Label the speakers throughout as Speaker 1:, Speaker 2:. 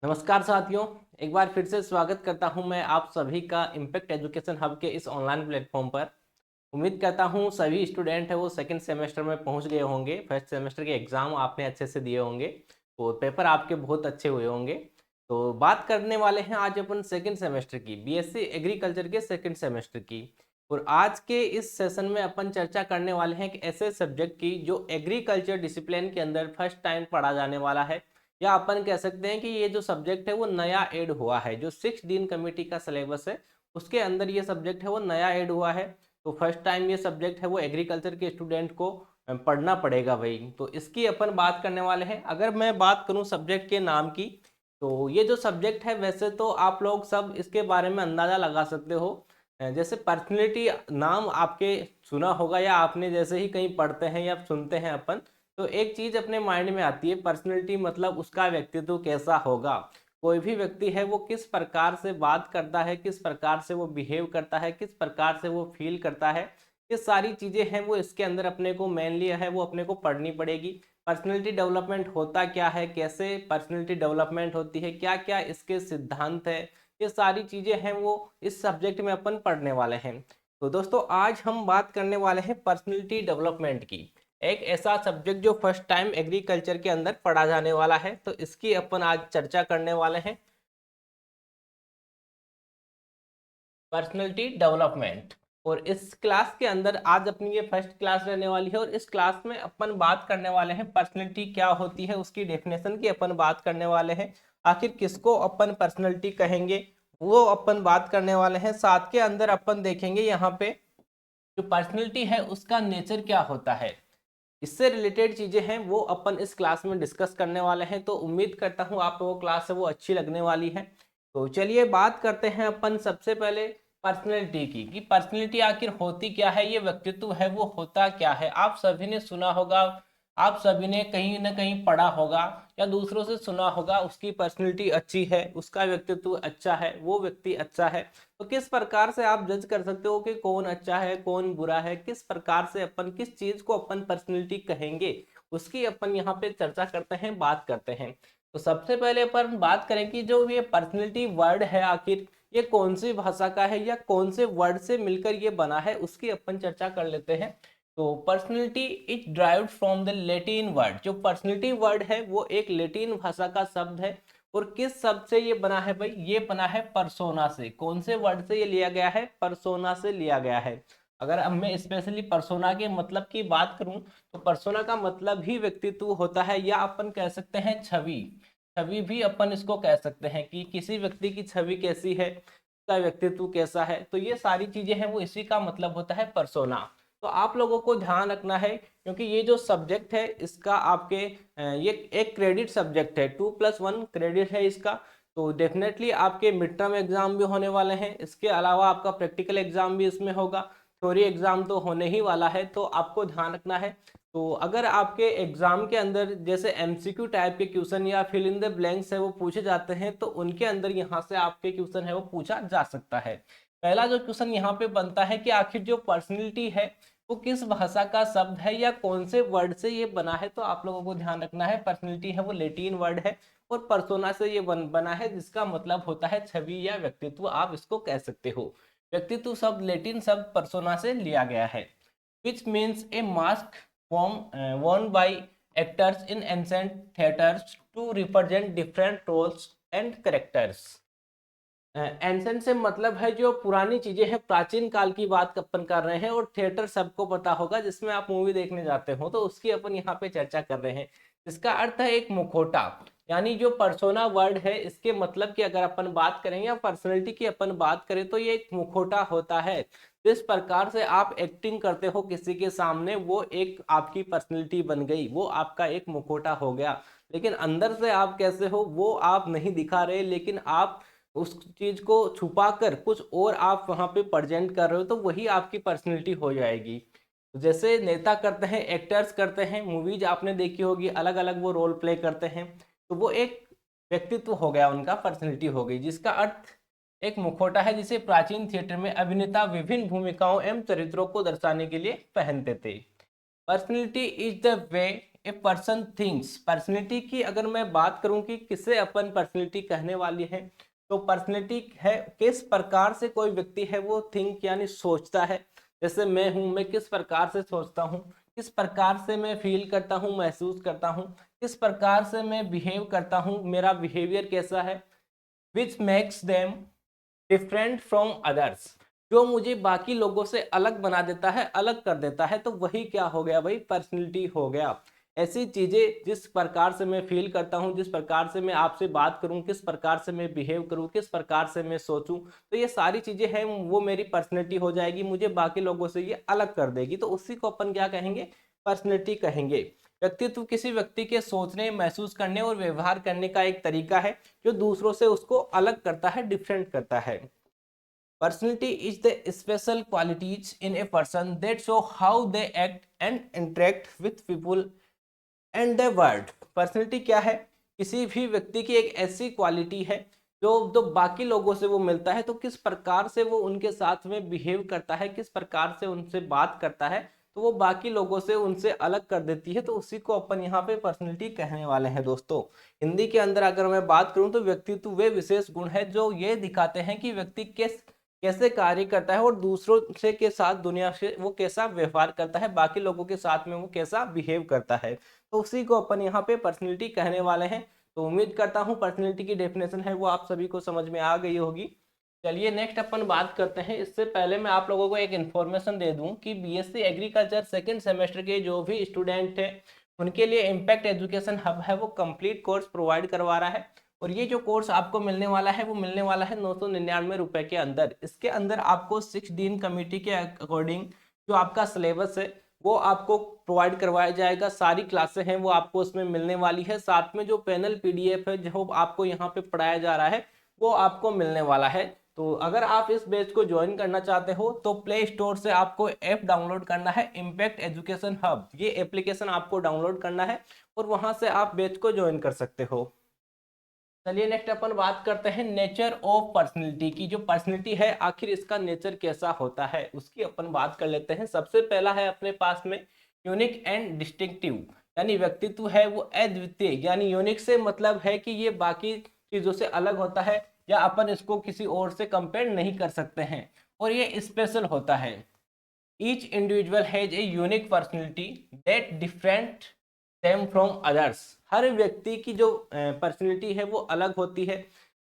Speaker 1: नमस्कार साथियों, एक बार फिर से स्वागत करता हूं मैं आप सभी का इम्पैक्ट एजुकेशन हब के इस ऑनलाइन प्लेटफॉर्म पर। उम्मीद करता हूं सभी स्टूडेंट है वो सेकंड सेमेस्टर में पहुंच गए होंगे। फर्स्ट सेमेस्टर के एग्ज़ाम आपने अच्छे से दिए होंगे और पेपर आपके बहुत अच्छे हुए होंगे। तो बात करने वाले हैं आज अपन सेकंड सेमेस्टर की, बीएससी एग्रीकल्चर के सेकंड सेमेस्टर की। और आज के इस सेशन में अपन चर्चा करने वाले हैं कि ऐसे सब्जेक्ट की जो एग्रीकल्चर डिसिप्लिन के अंदर फर्स्ट टाइम पढ़ा जाने वाला है, या अपन कह सकते हैं कि ये जो सब्जेक्ट है वो नया ऐड हुआ है। जो 6 दिन कमेटी का सिलेबस है उसके अंदर ये सब्जेक्ट है वो नया ऐड हुआ है। तो फर्स्ट टाइम ये सब्जेक्ट है वो एग्रीकल्चर के स्टूडेंट को पढ़ना पड़ेगा भाई। तो इसकी अपन बात करने वाले हैं। अगर मैं बात करूं सब्जेक्ट के नाम की, तो ये जो सब्जेक्ट है वैसे तो आप लोग सब इसके बारे में अंदाज़ा लगा सकते हो। जैसे पर्सनैलिटी नाम आपके सुना होगा, या आपने जैसे ही कहीं पढ़ते हैं या सुनते हैं अपन, तो एक चीज अपने माइंड में आती है, पर्सनैलिटी मतलब उसका व्यक्तित्व कैसा होगा। कोई भी व्यक्ति है वो किस प्रकार से बात करता है, किस प्रकार से वो बिहेव करता है, किस प्रकार से वो फील करता है, ये सारी चीजें हैं वो इसके अंदर अपने को मेनली है वो अपने को पढ़नी पड़ेगी। पर्सनैलिटी डेवलपमेंट होता क्या है, कैसे पर्सनैलिटी डेवलपमेंट होती है, क्या क्या इसके सिद्धांत है, ये सारी चीजें हैं वो इस सब्जेक्ट में अपन पढ़ने वाले हैं। तो दोस्तों आज हम बात करने वाले हैं पर्सनैलिटी डेवलपमेंट की, एक ऐसा सब्जेक्ट जो फर्स्ट टाइम एग्रीकल्चर के अंदर पढ़ा जाने वाला है। तो इसकी अपन आज चर्चा करने वाले हैं, पर्सनैलिटी डेवलपमेंट। और इस क्लास के अंदर आज अपनी ये फर्स्ट क्लास रहने वाली है, और इस क्लास में अपन बात करने वाले हैं पर्सनैलिटी क्या होती है, उसकी डेफिनेशन की अपन बात करने वाले हैं। आखिर किसको अपन पर्सनैलिटी कहेंगे वो अपन बात करने वाले हैं। साथ के अंदर अपन देखेंगे यहाँ पे जो पर्सनैलिटी है उसका नेचर क्या होता है, इससे रिलेटेड चीजें हैं वो अपन इस क्लास में डिस्कस करने वाले हैं। तो उम्मीद करता हूँ आप लोगों को क्लास है वो अच्छी लगने वाली है। तो चलिए बात करते हैं अपन सबसे पहले पर्सनैलिटी की, कि पर्सनैलिटी आखिर होती क्या है, ये व्यक्तित्व है वो होता क्या है। आप सभी ने सुना होगा, आप सभी ने कहीं ना कहीं पढ़ा होगा या दूसरों से सुना होगा, उसकी पर्सनैलिटी अच्छी है, उसका व्यक्तित्व अच्छा है, वो व्यक्ति अच्छा है। तो किस प्रकार से आप जज कर सकते हो कि कौन अच्छा है कौन बुरा है, किस प्रकार से अपन किस चीज को अपन पर्सनैलिटी कहेंगे, उसकी अपन यहाँ पे चर्चा करते हैं, बात करते हैं। तो सबसे पहले अपन बात करें कि जो ये पर्सनैलिटी वर्ड है आखिर ये कौन सी भाषा का है या कौन से वर्ड से मिलकर ये बना है, उसकी अपन चर्चा कर लेते हैं। तो personality is derived from the Latin word, जो पर्सनैलिटी वर्ड है वो एक लैटिन भाषा का शब्द है। और किस शब्द से ये बना है भाई, ये बना है परसोना से। कौन से वर्ड से ये लिया गया है, परसोना से लिया गया है। अगर अब मैं स्पेशली परसोना के मतलब की बात करूं, तो परसोना का मतलब ही व्यक्तित्व होता है, या अपन कह सकते हैं छवि। छवि भी अपन इसको कह सकते हैं कि किसी व्यक्ति की छवि कैसी है, उसका व्यक्तित्व कैसा है। तो ये सारी चीजें हैं वो इसी का मतलब होता है परसोना। तो आप लोगों को ध्यान रखना है, क्योंकि ये जो सब्जेक्ट है इसका आपके ये एक क्रेडिट सब्जेक्ट है, 2+1 क्रेडिट है इसका। तो डेफिनेटली आपके मिड टर्म एग्जाम भी होने वाले हैं, इसके अलावा आपका प्रैक्टिकल एग्जाम भी इसमें होगा, थ्योरी एग्जाम तो होने ही वाला है। तो आपको ध्यान रखना है। तो अगर आपके एग्जाम के अंदर जैसे एमसीक्यू टाइप के क्वेश्चन या फिल इन द ब्लैंक्स है वो पूछे जाते हैं, तो उनके अंदर यहाँ से आपके क्वेश्चन है वो पूछा जा सकता है। पहला जो क्वेश्चन यहाँ पे बनता है कि आखिर जो पर्सनैलिटी है वो किस भाषा का शब्द है या कौन से वर्ड से ये बना है। तो आप लोगों को ध्यान रखना है, पर्सनैलिटी है वो लैटिन वर्ड है, और पर्सोना से ये बना है, जिसका मतलब होता है छवि या व्यक्तित्व, आप इसको कह सकते हो। व्यक्तित्व शब्द लैटिन शब्द पर्सोना से लिया गया है, which means A mask worn by actors in ancient theaters to represent different roles and characters। Ancient से मतलब है जो पुरानी चीजें हैं, प्राचीन काल की बात अपन कर रहे हैं। और थिएटर सबको पता होगा जिसमें आप मूवी देखने जाते हो, तो उसकी अपन यहाँ पे चर्चा कर रहे हैं। इसका अर्थ है एक मुखौटा, यानी जो पर्सोना वर्ड है इसके मतलब की अगर अपन बात करें या पर्सनैलिटी की अपन बात करें, तो ये एक मुखौटा होता है। जिस प्रकार से आप एक्टिंग करते हो किसी के सामने, वो एक आपकी पर्सनैलिटी बन गई, वो आपका एक मुखौटा हो गया। लेकिन अंदर से आप कैसे हो वो आप नहीं दिखा रहे, लेकिन आप उस चीज को छुपाकर कुछ और आप वहां पे प्रेजेंट कर रहे हो, तो वही आपकी पर्सनैलिटी हो जाएगी। जैसे नेता करते हैं, एक्टर्स करते हैं, मूवीज आपने देखी होगी, अलग अलग वो रोल प्ले करते हैं, तो वो एक व्यक्तित्व हो गया उनका, पर्सनैलिटी हो गई, जिसका अर्थ एक मुखौटा है, जिसे प्राचीन थिएटर में अभिनेता विभिन्न भूमिकाओं एवं चरित्रों को दर्शाने के लिए पहनते थे। Personality is the way a person thinks, personality की अगर मैं बात करूं कि किसे अपन पर्सनैलिटी कहने वाली है, तो पर्सनैलिटी है किस प्रकार से कोई व्यक्ति है वो थिंक यानी सोचता है। जैसे मैं हूं, मैं किस प्रकार से सोचता हूं, किस प्रकार से मैं फील करता हूं, महसूस करता हूं, किस प्रकार से मैं बिहेव करता हूं, मेरा बिहेवियर कैसा है, which makes them different from others, जो मुझे बाकी लोगों से अलग बना देता है, अलग कर देता है, तो वही क्या हो गया भाई, पर्सनैलिटी हो गया। ऐसी चीजें जिस प्रकार से मैं फील करता हूं, जिस प्रकार से मैं आपसे बात करूं, किस प्रकार से मैं बिहेव करूं, किस प्रकार से मैं सोचूं, तो ये सारी चीजें हैं वो मेरी पर्सनैलिटी हो जाएगी, मुझे बाकी लोगों से ये अलग कर देगी, तो उसी को अपन क्या कहेंगे, पर्सनैलिटी कहेंगे। व्यक्तित्व किसी व्यक्ति के सोचने, महसूस करने और व्यवहार करने का एक तरीका है जो दूसरों से उसको अलग करता है, डिफरेंट करता है। Personality is the special qualities in a person that show how they act and interact with people and the world. Personality क्या है, किसी भी व्यक्ति की एक ऐसी क्वालिटी है जो जो बाकी लोगों से वो मिलता है, तो किस प्रकार से वो उनके साथ में बिहेव करता है, किस प्रकार से उनसे बात करता है, तो वो बाकी लोगों से उनसे अलग कर देती है, तो उसी को अपन यहाँ पे पर्सनैलिटी कहने वाले हैं दोस्तों। हिंदी के अंदर अगर मैं बात करूं तो व्यक्तित्व वे विशेष गुण है जो ये दिखाते हैं कि व्यक्ति कैसे कार्य करता है और दूसरों से के साथ, दुनिया से वो कैसा व्यवहार करता है, बाकी लोगों के साथ में वो कैसा बिहेव करता है, तो उसी को अपन यहाँ पे पर्सनैलिटी कहने वाले हैं। तो उम्मीद करता हूँ पर्सनैलिटी की डेफिनेशन है वो आप सभी को समझ में आ गई होगी। चलिए नेक्स्ट अपन बात करते हैं। इससे पहले मैं आप लोगों को एक इन्फॉर्मेशन दे दूं कि बीएससी एग्रीकल्चर सेकेंड सेमेस्टर के जो भी स्टूडेंट हैं उनके लिए इम्पैक्ट एजुकेशन हब है वो कंप्लीट कोर्स प्रोवाइड करवा रहा है, और ये जो कोर्स आपको मिलने वाला है वो मिलने वाला है 999 रुपए के अंदर। इसके अंदर आपको 6 दिन कमेटी के अकॉर्डिंग जो आपका सिलेबस है वो आपको प्रोवाइड करवाया जाएगा, सारी क्लासें हैं वो आपको उसमें मिलने वाली है, साथ में जो पैनल पीडीएफ है जो आपको यहाँ पे पढ़ाया जा रहा है वो आपको मिलने वाला है। तो अगर आप इस बैच को ज्वाइन करना चाहते हो तो प्ले स्टोर से आपको ऐप डाउनलोड करना है, इम्पैक्ट एजुकेशन हब, ये एप्लीकेशन आपको डाउनलोड करना है और वहां से आप बैच को ज्वाइन कर सकते हो। चलिए नेक्स्ट अपन बात करते हैं नेचर ऑफ पर्सनैलिटी की। जो पर्सनैलिटी है आखिर इसका नेचर कैसा होता है उसकी अपन बात कर लेते हैं। सबसे पहला है अपने पास में यूनिक एंड डिस्टिंक्टिव, यानी व्यक्तित्व है वो अद्वितीय, यानी यूनिक से मतलब है कि ये बाकी चीजों से अलग होता है या अपन इसको किसी और से कंपेयर नहीं कर सकते हैं, और ये स्पेशल होता है। Each individual has a unique personality that different them from others. हर व्यक्ति की जो पर्सनैलिटी है वो अलग होती है,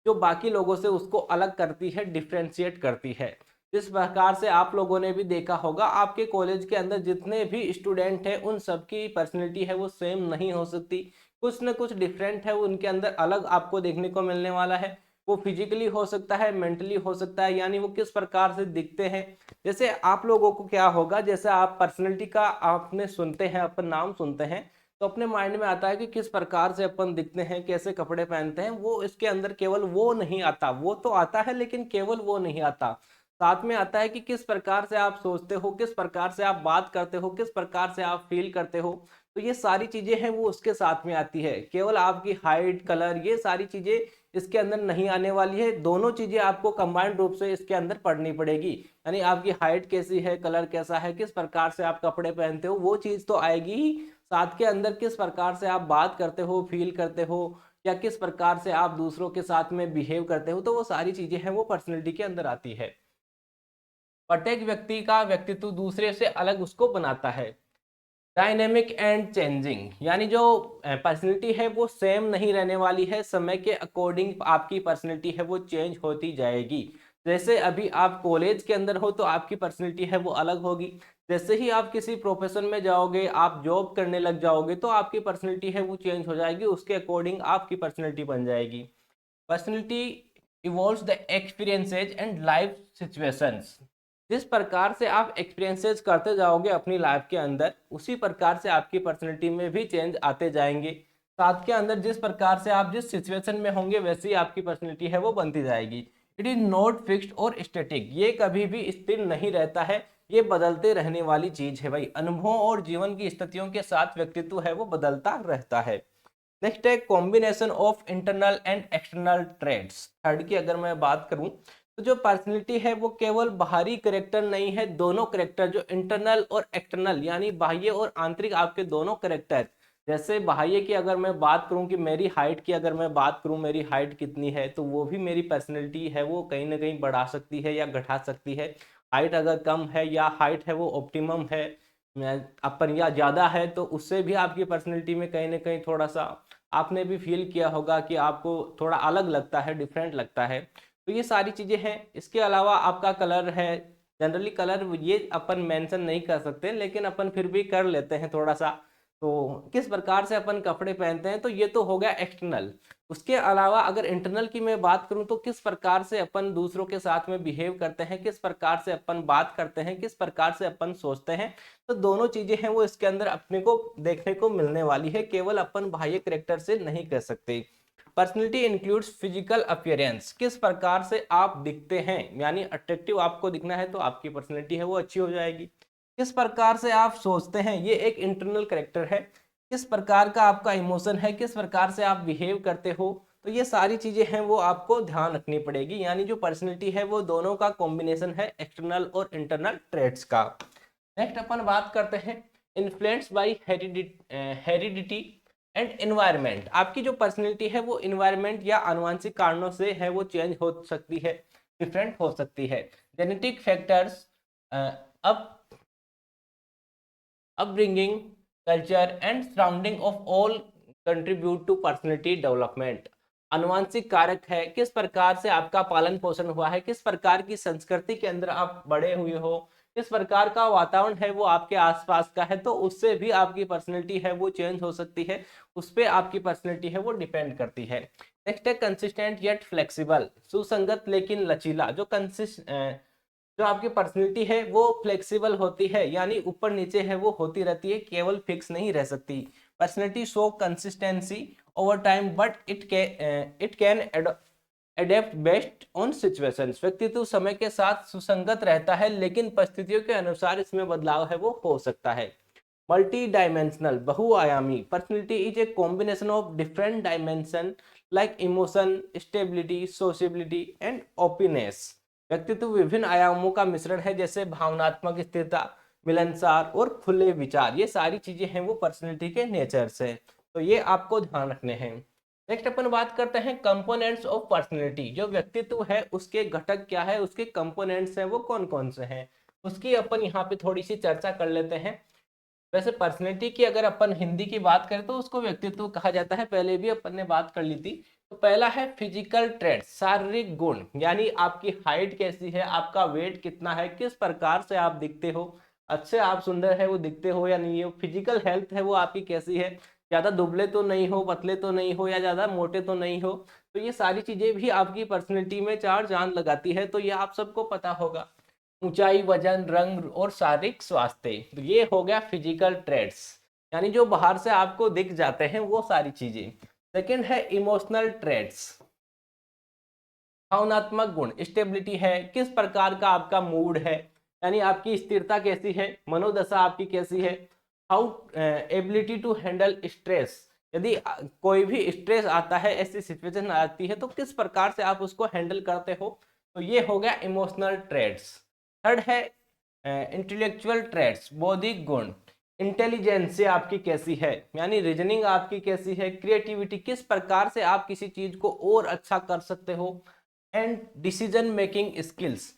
Speaker 1: जो बाकी लोगों से उसको अलग करती है, डिफ्रेंशिएट करती है। जिस प्रकार से आप लोगों ने भी देखा होगा आपके कॉलेज के अंदर जितने भी स्टूडेंट हैं उन सबकी पर्सनैलिटी है वो सेम नहीं हो सकती, कुछ ना कुछ डिफरेंट है उनके अंदर, अलग आपको देखने को मिलने वाला है। वो फिजिकली हो सकता है, मेंटली हो सकता है, यानी वो किस प्रकार से दिखते हैं। जैसे आप लोगों को क्या होगा, जैसे आप पर्सनैलिटी का आपने सुनते हैं, अपन नाम सुनते हैं तो अपने माइंड में आता है कि किस प्रकार से अपन दिखते हैं, कैसे कपड़े पहनते हैं, वो इसके अंदर केवल वो नहीं आता, वो तो आता है लेकिन केवल वो नहीं आता, साथ में आता है कि किस प्रकार से आप सोचते हो, किस प्रकार से आप बात करते हो, किस प्रकार से आप फील करते हो, तो ये सारी चीजें हैं वो उसके साथ में आती है। केवल आपकी हाइट, कलर, ये सारी चीजें इसके अंदर नहीं आने वाली है, दोनों चीजें आपको कंबाइंड रूप से इसके अंदर पढ़नी पड़ेगी। यानी आपकी हाइट कैसी है, कलर कैसा है, किस प्रकार से आप कपड़े पहनते हो, वो चीज तो आएगी ही, साथ के अंदर किस प्रकार से आप बात करते हो, फील करते हो, या किस प्रकार से आप दूसरों के साथ में बिहेव करते हो, तो वो सारी चीजें हैं वो पर्सनैलिटी के अंदर आती है। प्रत्येक व्यक्ति का व्यक्तित्व दूसरे से अलग उसको बनाता है। डायनेमिक एंड चेंजिंग, यानी जो पर्सनैलिटी है वो सेम नहीं रहने वाली है, समय के अकॉर्डिंग आपकी पर्सनैलिटी है वो चेंज होती जाएगी। जैसे अभी आप कॉलेज के अंदर हो तो आपकी पर्सनैलिटी है वो अलग होगी, जैसे ही आप किसी प्रोफेशन में जाओगे, आप जॉब करने लग जाओगे तो आपकी पर्सनैलिटी है वो चेंज हो जाएगी, उसके अकॉर्डिंग आपकी पर्सनैलिटी बन जाएगी। Personality evolves the experiences and life situations. जिस प्रकार से आप एक्सपीरियंसेस करते जाओगे अपनी लाइफ के अंदर, उसी प्रकार से आपकी पर्सनैलिटी में भी चेंज आते जाएंगे। साथ के अंदर जिस प्रकार से आप जिस सिचुएशन में होंगे वैसी आपकी पर्सनैलिटी है वो बनती जाएगी। इट इज नॉट फिक्स्ड और स्टैटिक, ये कभी भी स्थिर नहीं रहता है, ये बदलते रहने वाली चीज है भाई। अनुभवों और जीवन की स्थितियों के साथ व्यक्तित्व है वो बदलता रहता है। नेक्स्ट है combination of internal and external traits. Third की अगर मैं बात करूं तो जो पर्सनैलिटी है वो केवल बाहरी करेक्टर नहीं है, दोनों करेक्टर जो इंटरनल और एक्सटर्नल यानी बाह्य और आंतरिक आपके दोनों करेक्टर जैसे बाह्य की अगर मैं बात करूं कि मेरी हाइट की अगर मैं बात करूं, मेरी हाइट कितनी है, तो वो भी मेरी पर्सनैलिटी है वो कहीं ना कहीं बढ़ा सकती है या घटा सकती है। हाइट अगर कम है या हाइट है वो ऑप्टिमम है, अपन या ज़्यादा है, तो उससे भी आपकी पर्सनैलिटी में कहीं ना कहीं थोड़ा सा आपने भी फील किया होगा कि आपको थोड़ा अलग लगता है, डिफरेंट लगता है। तो ये सारी चीज़ें हैं। इसके अलावा आपका कलर है, जनरली कलर ये अपन मेंशन नहीं कर सकते, लेकिन अपन फिर भी कर लेते हैं थोड़ा सा। तो किस प्रकार से अपन कपड़े पहनते हैं, तो ये तो हो गया एक्सटर्नल। उसके अलावा अगर इंटरनल की मैं बात करूं, तो किस प्रकार से अपन दूसरों के साथ में बिहेव करते हैं, किस प्रकार से अपन बात करते हैं, किस प्रकार से अपन सोचते हैं, तो दोनों चीजें हैं वो इसके अंदर अपने को देखने को मिलने वाली है, केवल अपन बाह्य कैरेक्टर से नहीं कर सकते। पर्सनैलिटी इंक्लूड्स फिजिकल अपीयरेंस, किस प्रकार से आप दिखते हैं, यानी अट्रैक्टिव आपको दिखना है तो आपकी पर्सनैलिटी है वो अच्छी हो जाएगी। किस प्रकार से आप सोचते हैं, ये एक इंटरनल कैरेक्टर है। किस प्रकार का आपका इमोशन है, किस प्रकार से आप बिहेव करते हो, तो ये सारी चीजें हैं वो आपको ध्यान रखनी पड़ेगी। यानी जो पर्सनैलिटी है वो दोनों का कॉम्बिनेशन है, एक्सटर्नल और इंटरनल ट्रेट्स का। नेक्स्ट अपन बात करते हैं influence by heredity and environment. आपकी जो पर्सनैलिटी है वो एनवायरनमेंट या आनुवंशिक कारणों से है वो चेंज हो सकती है, डिफरेंट हो सकती है। जेनेटिक फैक्टर्स, अब upbringing, culture, and surrounding of all contribute to personality development। अनुवांशिक कारक है, किस प्रकार से आपका पालन पोषण हुआ है, किस प्रकार की संस्कृति के अंदर आप बड़े हुए हो, किस प्रकार का वातावरण है वो आपके आसपास का है, तो उससे भी आपकी पर्सनैलिटी है वो चेंज हो सकती है, उस पर आपकी पर्सनैलिटी है वो डिपेंड करती है। नेक्स्ट है कंसिस्टेंट येट फ्लेक्सिबल, सुसंगत लेकिन लचीला। जो आपकी पर्सनैलिटी है वो फ्लेक्सिबल होती है, यानी ऊपर नीचे है वो होती रहती है, केवल फिक्स नहीं रह सकती। Personality show consistency over time but it can adapt best on situations. व्यक्तित्व समय के साथ सुसंगत रहता है, लेकिन परिस्थितियों के अनुसार इसमें बदलाव है वो हो सकता है। मल्टी डायमेंशनल, बहुआयामी personality is a combination of different dimension like emotion, stability, sociability and openness. व्यक्तित्व विभिन्न आयामों का मिश्रण है, जैसे भावनात्मक स्थिरता, मिलनसार और खुले विचार। ये सारी चीजें हैं वो पर्सनैलिटी के नेचर से, तो ये आपको ध्यान रखने हैं। नेक्स्ट अपन बात करते हैं कंपोनेंट्स ऑफ पर्सनैलिटी। जो व्यक्तित्व है उसके घटक क्या है, उसके कंपोनेंट्स हैं वो कौन कौन से हैं, उसकी अपन यहाँ पे थोड़ी सी चर्चा कर लेते हैं। वैसे पर्सनैलिटी की अगर अपन हिंदी की बात करें तो उसको व्यक्तित्व कहा जाता है, पहले भी अपन ने बात कर ली थी। तो पहला है फिजिकल ट्रेट्स, शारीरिक गुण, यानी आपकी हाइट कैसी है, आपका वेट कितना है, किस प्रकार से आप दिखते हो, अच्छे आप सुंदर है वो दिखते हो या नहीं हो। फिजिकल हेल्थ है वो आपकी कैसी है, ज्यादा दुबले तो नहीं हो, पतले तो नहीं हो, या ज्यादा मोटे तो नहीं हो। तो ये सारी चीजें भी आपकी पर्सनैलिटी में चार चांद लगाती है, तो ये आप सबको पता होगा। ऊंचाई, वजन, रंग और शारीरिक स्वास्थ्य, तो ये हो गया फिजिकल ट्रेड्स, यानी जो बाहर से आपको दिख जाते हैं वो सारी चीजें। सेकंड है इमोशनल ट्रेड्स, भावनात्मक गुण, स्टेबिलिटी है, किस प्रकार का आपका मूड है, यानी आपकी स्थिरता कैसी है, मनोदशा आपकी कैसी है। How ability to handle stress, यदि कोई भी स्ट्रेस आता है, ऐसी सिचुएशन आती है, तो किस प्रकार से आप उसको हैंडल करते हो, तो ये हो गया इमोशनल ट्रेड्स। थर्ड है इंटेलेक्चुअल ट्रेड्स, बौद्धिक गुण, इंटेलिजेंस आपकी कैसी है, यानी रीजनिंग आपकी कैसी है, क्रिएटिविटी, किस प्रकार से आप किसी चीज को और अच्छा कर सकते हो, एंड डिसीजन मेकिंग स्किल्स,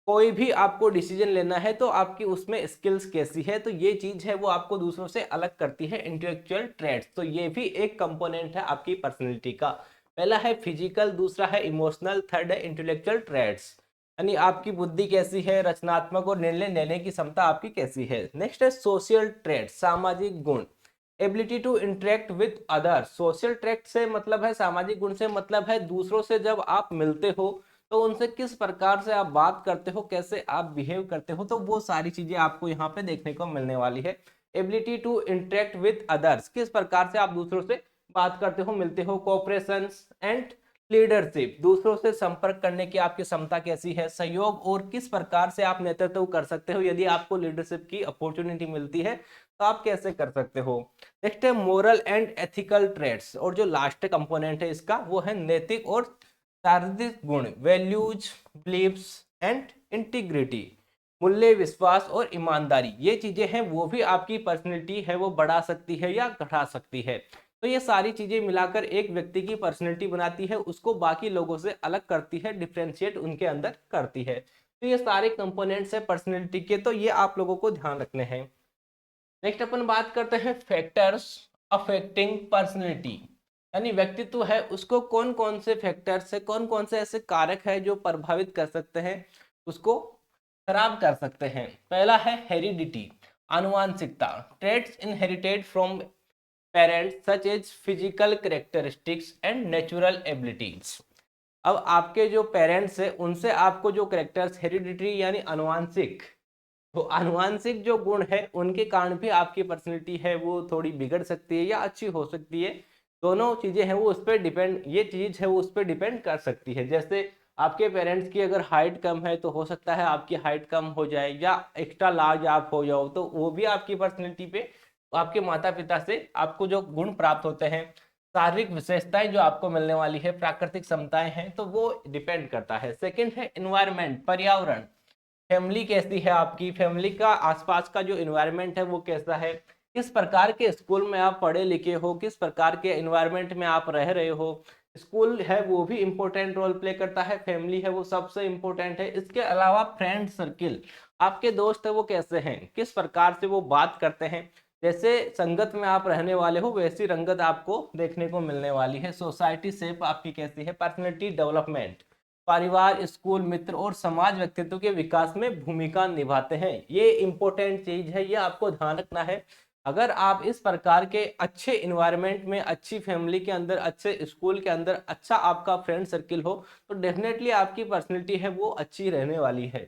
Speaker 1: कोई भी आपको डिसीजन लेना है तो आपकी उसमें स्किल्स कैसी है, तो ये चीज है वो आपको दूसरों से अलग करती है, इंटेलेक्चुअल ट्रेड्स। तो ये भी एक कंपोनेंट है आपकी पर्सनैलिटी का। पहला है फिजिकल, दूसरा है इमोशनल, थर्ड है इंटेलेक्चुअल ट्रेड्स, यानी आपकी बुद्धि कैसी है, रचनात्मक और निर्णय लेने की क्षमता आपकी कैसी है। नेक्स्ट है सोशल ट्रेड्स, सामाजिक गुण, ability to interact with others. Social traits से मतलब है, सामाजिक गुण से मतलब है दूसरों से जब आप मिलते हो तो उनसे किस प्रकार से आप बात करते हो, कैसे आप बिहेव करते हो, तो वो सारी चीजें आपको यहाँ पे देखने को मिलने वाली है। Ability to interact with others, किस प्रकार से आप दूसरों से बात करते हो, मिलते हो। कोऑपरेशन एंड लीडरशिप, दूसरों से संपर्क करने की आपकी क्षमता कैसी है। सहयोग, और किस प्रकार से आप नेतृत्व कर सकते हो, यदि आपको लीडरशिप की अपॉर्चुनिटी मिलती है तो आप कैसे कर सकते हो। नेक्स्ट है मोरल एंड एथिकल ट्रेड्स, और जो लास्ट कंपोनेंट है इसका वो है नैतिक और चारित्रिक गुण, वैल्यूज, बिलीव्स एंड इंटीग्रिटी। मूल्य, विश्वास और ईमानदारी, ये चीजें हैं वो भी आपकी पर्सनैलिटी है वो बढ़ा सकती है या घटा सकती है। तो ये सारी चीजें मिलाकर एक व्यक्ति की पर्सनैलिटी बनाती है, उसको बाकी लोगों से अलग करती है, डिफ्रेंशिएट उनके अंदर करती है। तो ये सारे कंपोनेंट्स है पर्सनैलिटी के, तो ये आप लोगों को ध्यान रखने हैं। नेक्स्ट अपन बात करते हैं फैक्टर्स अफेक्टिंग पर्सनैलिटी, यानी व्यक्तित्व है उसको कौन कौन से फैक्टर्स है, कौन कौन से ऐसे कारक है जो प्रभावित कर सकते हैं, उसको खराब कर सकते हैं। पहला है हेरिडिटी, आनुवांशिकता, traits inherited from parents such as physical characteristics and natural abilities. अब आपके जो पेरेंट्स है उनसे आपको जो कैरेक्टर्स हेरिडिटरी यानी आनुवांशिक, तो आनुवांशिक जो गुण है उनके कारण भी आपकी पर्सनैलिटी है वो थोड़ी बिगड़ सकती है या अच्छी हो सकती है। दोनों चीजें हैं वो उस पर डिपेंड, ये चीज है वो उस पर डिपेंड कर सकती है। जैसे आपके पेरेंट्स की अगर हाइट कम है तो हो सकता है आपकी हाइट कम हो जाए, या एक्स्ट्रा लार्ज आप हो जाओ, तो वो भी आपकी पर्सनैलिटी पे आपके माता पिता से आपको जो गुण प्राप्त होते हैं, शारीरिक विशेषताएं जो आपको मिलने वाली है, प्राकृतिक क्षमताएं हैं, तो वो डिपेंड करता है। सेकंड है एनवायरनमेंट, पर्यावरण, फैमिली कैसी है आपकी, फैमिली का आसपास का जो एनवायरनमेंट है वो कैसा है, किस प्रकार के स्कूल में आप पढ़े लिखे हो, किस प्रकार के एनवायरनमेंट में आप रह रहे हो। स्कूल है वो भी इम्पोर्टेंट रोल प्ले करता है, फैमिली है वो सबसे इम्पोर्टेंट है। इसके अलावा फ्रेंड सर्किल, आपके दोस्त है वो कैसे हैं, किस प्रकार से वो बात करते हैं, जैसे संगत में आप रहने वाले हो वैसी रंगत आपको देखने को मिलने वाली है। सोसाइटी शेप आपकी कैसी है, पर्सनैलिटी डेवलपमेंट, परिवार, स्कूल, मित्र और समाज व्यक्तित्व के विकास में भूमिका निभाते हैं। ये इंपॉर्टेंट चीज है, ये आपको ध्यान रखना है। अगर आप इस प्रकार के अच्छे इन्वायरमेंट में, अच्छी फैमिली के अंदर, अच्छे स्कूल के अंदर अच्छा आपका फ्रेंड सर्किल हो, तो डेफिनेटली आपकी पर्सनैलिटी है वो अच्छी रहने वाली है।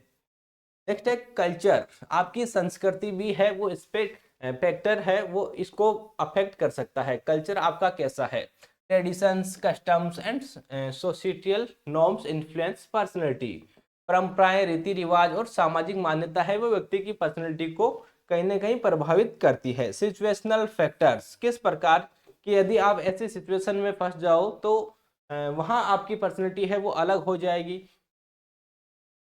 Speaker 1: नेक्स्ट है कल्चर, आपकी संस्कृति भी है वो इस पे फैक्टर है, वो इसको अफेक्ट कर सकता है। कल्चर आपका कैसा है, traditions, customs and societal norms influence personality, परंपराएं, रीति रिवाज और सामाजिक मान्यता है वो व्यक्ति की पर्सनैलिटी को कहीं ना कहीं प्रभावित करती है। सिचुएशनल फैक्टर्स, किस प्रकार की यदि आप ऐसी सिचुएशन में फंस जाओ तो वहां आपकी पर्सनैलिटी है वो अलग हो जाएगी।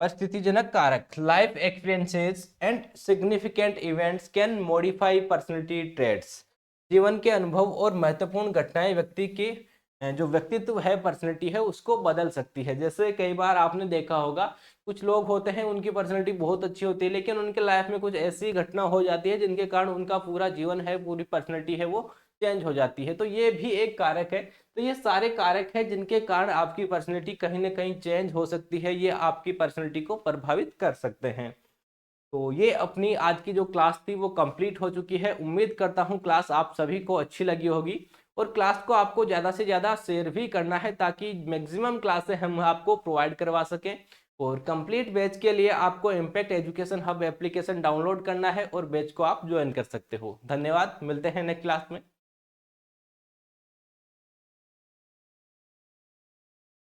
Speaker 1: परिस्थितिजनक कारक, life experiences and significant events can modify personality traits, जीवन के अनुभव और महत्वपूर्ण घटनाएं व्यक्ति के जो व्यक्तित्व है, पर्सनैलिटी है उसको बदल सकती है। जैसे कई बार आपने देखा होगा कुछ लोग होते हैं उनकी पर्सनैलिटी बहुत अच्छी होती है, लेकिन उनके लाइफ में कुछ ऐसी घटना हो जाती है जिनके कारण उनका पूरा जीवन है, पूरी पर्सनैलिटी है वो चेंज हो जाती है। तो ये भी एक कारक है। तो ये सारे कारक हैं जिनके कारण आपकी पर्सनैलिटी कहीं ना कहीं चेंज हो सकती है, ये आपकी पर्सनैलिटी को प्रभावित कर सकते हैं। तो ये अपनी आज की जो क्लास थी वो कंप्लीट हो चुकी है। उम्मीद करता हूँ क्लास आप सभी को अच्छी लगी होगी, और क्लास को आपको ज़्यादा से ज़्यादा शेयर भी करना है ताकि मैक्सिमम क्लासें हम आपको प्रोवाइड करवा सकें। और कंप्लीट बैच के लिए आपको impact education hub application download करना है और बैच को आप ज्वाइन कर सकते हो। धन्यवाद, मिलते हैं नेक्स्ट क्लास में।